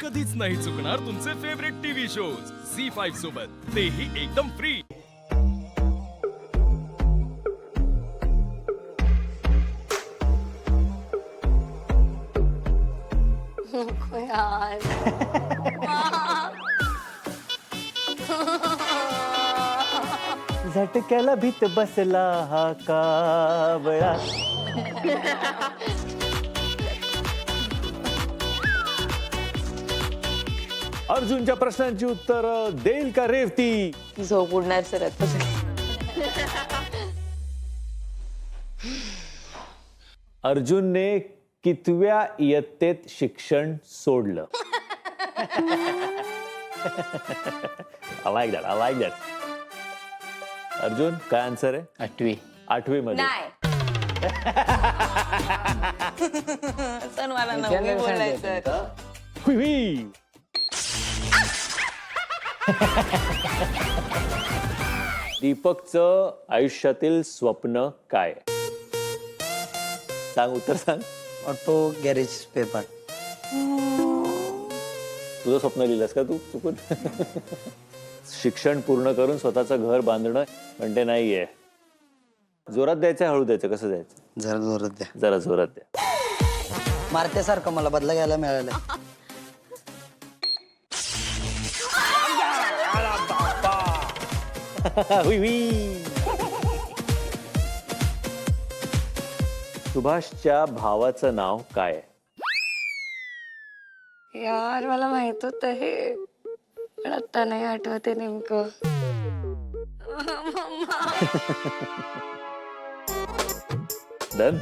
कधीच नाही चुकणार तुमचे फेवरेट टीव्ही शोज झी5 सोबत, तेही एकदम फ्री. नको यार. झटक्याला भीत बसला हा कावळा. अर्जुनच्या प्रश्नांची उत्तर देईल का रेवती? झोप उडणार सर आता. अर्जुनने कितव्या इयत्तेत शिक्षण सोडलं? I like that. अर्जुन, काय आन्सर आहे? 8वी. 8वी मध्ये. नाही. सण मला 9वी बोलायचं. हुई. दीपकचं आयुष्यातील स्वप्न काय? सांग, उत्तर सांग. Auto garage paper. तुझं स्वप्न लिहिलंस का तू चुकून? शिक्षण पूर्ण करून स्वतःचं घर बांधणं म्हणजे नाहीये. जोरात द्यायचं, हळू द्यायचं, कसं द्यायचं? जरा जोरात द्या. जरा जोरात द्या. मारत्यासारखं मला बदला घ्यायला मिळालं. सुभाषच्या भावाचं नाव काय आहे? यार मला माहित होत हे, पण आता नाही आठवते नेमकं. डन.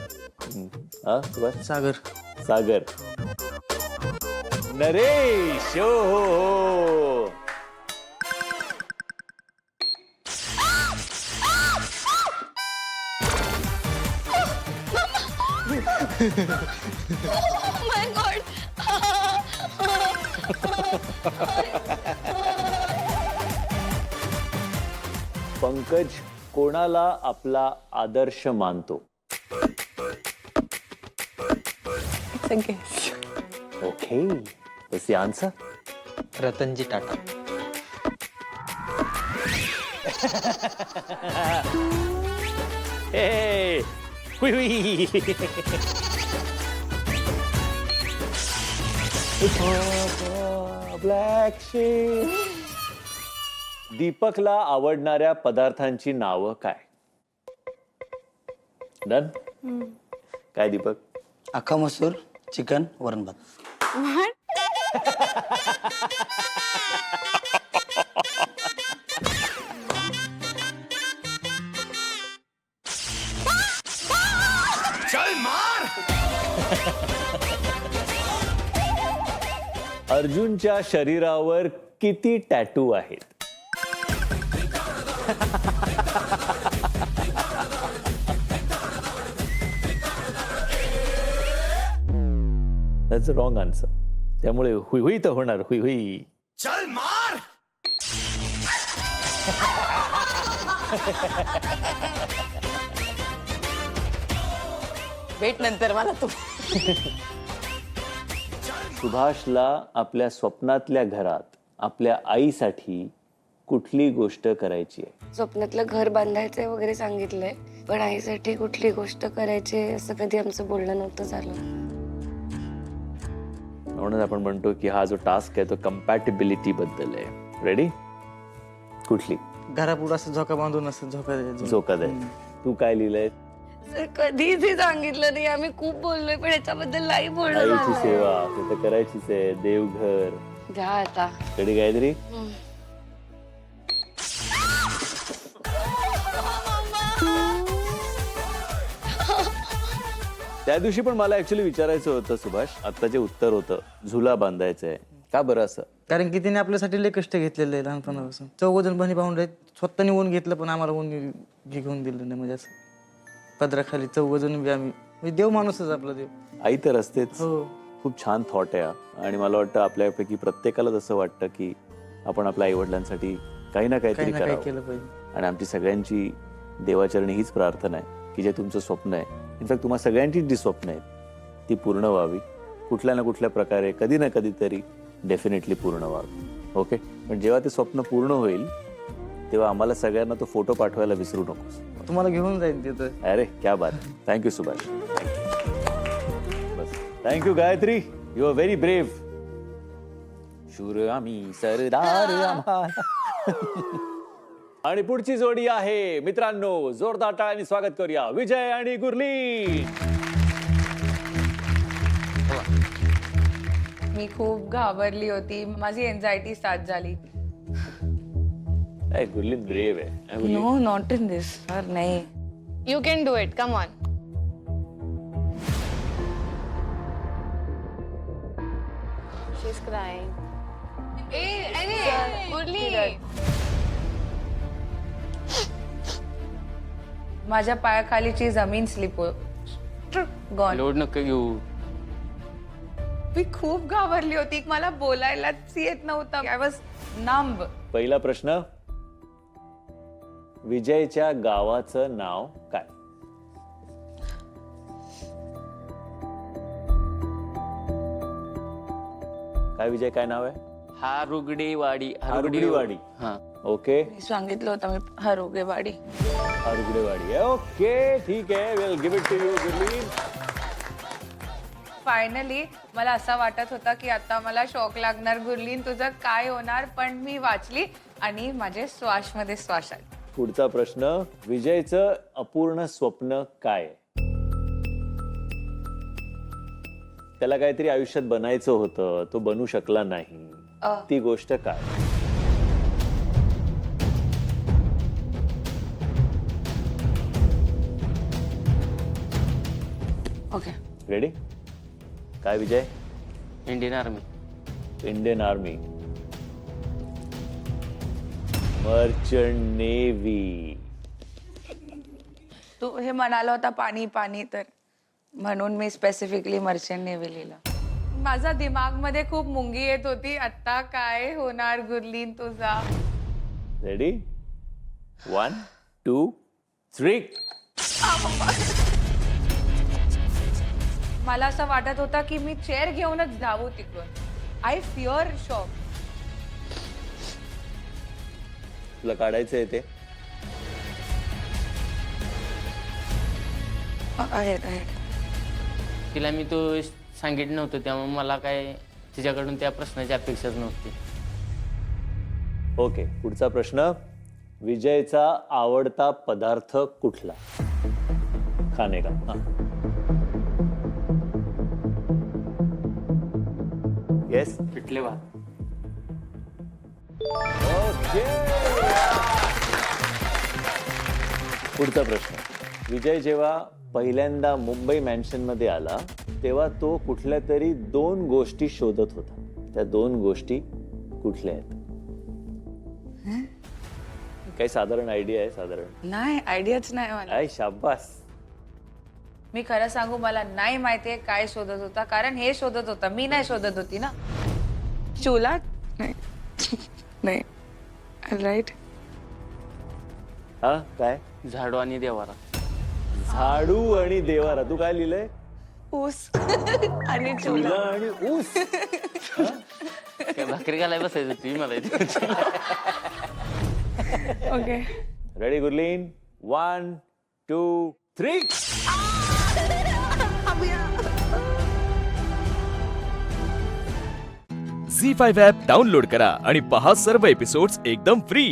हा सुभाष. सागर. नरेश. हो. माय गॉड. पंकज कोणाला आपला आदर्श मानतो? Okay, what's the answer? Ratanji Tata. हे हुई. Black ship. दीपकला आवडणाऱ्या पदार्थांची नावं काय? डन. काय दीपक? अख्खा मसूर, चिकन, वरण भात. अर्जुनच्या शरीरावर किती टॅटू आहेत? That's the wrong answer. त्यामुळे हुई हुई तर होणार. हुई हुई. चल मार. भेट नंतर मला तू. सुभाषला आपल्या स्वप्नातल्या घरात आपल्या आईसाठी कुठली गोष्ट करायची आहे? स्वप्नातलं घर बांधायचंय वगैरे सांगितलंय, पण आईसाठी कुठली गोष्ट करायची असं कधी आमचं बोलणं नव्हतं झालं. म्हणून आपण म्हणतो की हा जो टास्क आहे तो कम्पॅटिबिलिटी बद्दल आहे. रेडी? कुठली? घरापुढं असं झोका बांधून असं झोका दे. तू काय लिहिलंय? सर कधीच हे सांगितलं नाही. आम्ही खूप बोललोय पण याच्याबद्दल नाही बोलणं आईची झालंय. सेवा ते तर करायचीच आहे. देवघर. द्या आता. रेडी? काहीतरी त्या दिवशी पण मला ऍक्च्युली विचारायचं होतं सुभाष, आता जे उत्तर होतं झुला बांधायचंय, का बरं असं? कारण की तिने आपल्यासाठी लय कष्ट घेतलेले आहे लहानपणापासून. 14 बहिणी भाऊंड आहेत, स्वतःने ऊन घेतलं पण आम्हाला ऊन घेऊन दिलं नाही. म्हणजे असं पदराखाली 14 बी आम्ही, म्हणजे देव माणूसच आपला देव. आई तर असतेच. हो. खूप छान थॉट आहे आणि मला वाटतं आपल्यापैकी प्रत्येकाला तसं वाटतं की आपण आपल्या आई वडिलांसाठी काही ना काहीतरी काही ना काही करावं. केलं पाहिजे. आणि आमची सगळ्यांची देवाचरणी हीच प्रार्थना आहे की जे तुमचं स्वप्न आहे, इनफॅक्ट तुम्हा सगळ्यांची जी स्वप्न आहेत ती पूर्ण व्हावी. कुठल्या ना कुठल्या प्रकारे कधी ना कधीतरी डेफिनेटली पूर्ण व्हावं. ओके, पण जेव्हा ते स्वप्न पूर्ण होईल तेव्हा आम्हाला सगळ्यांना तो फोटो पाठवायला विसरू नकोस. तुम्हाला घेऊन जाईल तिथं. अरे क्या बात. थँक्यू सुभाष. बस thank you Gayatri. You are very brave. शूर आम्ही सरदार आम्हाला. आणि पुढची जोडी आहे मित्रांनो, जोरदार टाळ्यांनी स्वागत करूया विजय आणि गुरलीन. मी खूप घाबरली होती, माझी एन्झायटी स्टार्ट झाली. गुरलीन ब्रेव्ह आहे. No not in this sir. नाही. You can do it, come on. She is crying. माझ्या पायाखालीची जमीन स्लिप गॉन. लोड नका घेऊ. मी खूप घाबरली होती, मला बोलायलाच येत नव्हतं. आय वॉज नंब. पहिला प्रश्न, विजयच्या गावाचं नाव काय? काय विजय, काय नाव आहे? हारुगडेवाडी. हारुगडेवाडी. हा. ओके, मी सांगितलं होतं मी हरोगेवाडी. हारुगडेवाडी आहे. ओके, ठीक आहे. Will give it to you Gurleen. Finally मला असं वाटत होता की आता मला शॉक लागणार, गुरलीन तुझं काय होणार, पण मी वाचली आणि माझे श्वासमध्ये श्वास आले. पुढचा प्रश्न, विजयचं अपूर्ण स्वप्न काय आहे? त्याला काहीतरी आयुष्यात बनायचं होतं, तो बनू शकला नाही. ती गोष्ट काय? ओके. रेडी? काय Vijay? Indian army. Indian army. Merchant navy. तू हे म्हणाला होता पाणी पाणी, तर म्हणून मी स्पेसिफिकली मर्चंट नेव्ही लिहिलं. माझा दिमागमध्ये खूप मुंगी येत होती, आता काय होणार गुरलीन तुझा. रेडी? 1 2 3. मला असं वाटत होतं की मी चेअर घेऊनच धावू तिकडून. I fear shock. तुला काढायचं आहे ते? आहेत. तिला मी तो सांगितलं नव्हतं, त्यामुळे मला काय तिच्याकडून त्या प्रश्नाची अपेक्षाच नव्हती. ओके, पुढचा प्रश्न, विजयचा आवडता पदार्थ कुठला? खाणे का? हा. येस. पिठले भात. ओके. पुढचा प्रश्न, विजय जेव्हा पहिल्यांदा मुंबई मॅन्शन मध्ये आला तेव्हा तो कुठल्या तरी 2 गोष्टी शोधत होता. त्या 2 गोष्टी कुठल्या आहेत? काही साधारण आयडिया आहे? साधारण नाही, आयडियाच नाही मला. काय? शाबास. मी खरं सांगू, मला नाही माहितीये काय शोधत होता, कारण हे शोधत होता, मी नाही शोधत होती ना. चुला? नाही. नाही. राईट. हा, काय? झाडू आणि देवारा. झाडू आणि देवारा. तू काय लिहिलंय? ऊस आणि चुला. चुला आणि ऊस. काय भाकरी घालाय बसायचं तुम्ही मला इथे. Okay. Ready Gurleen? 1 2 3. Zee 5 app download करा आणि पहा सर्व एपिसोड्स एकदम फ्री.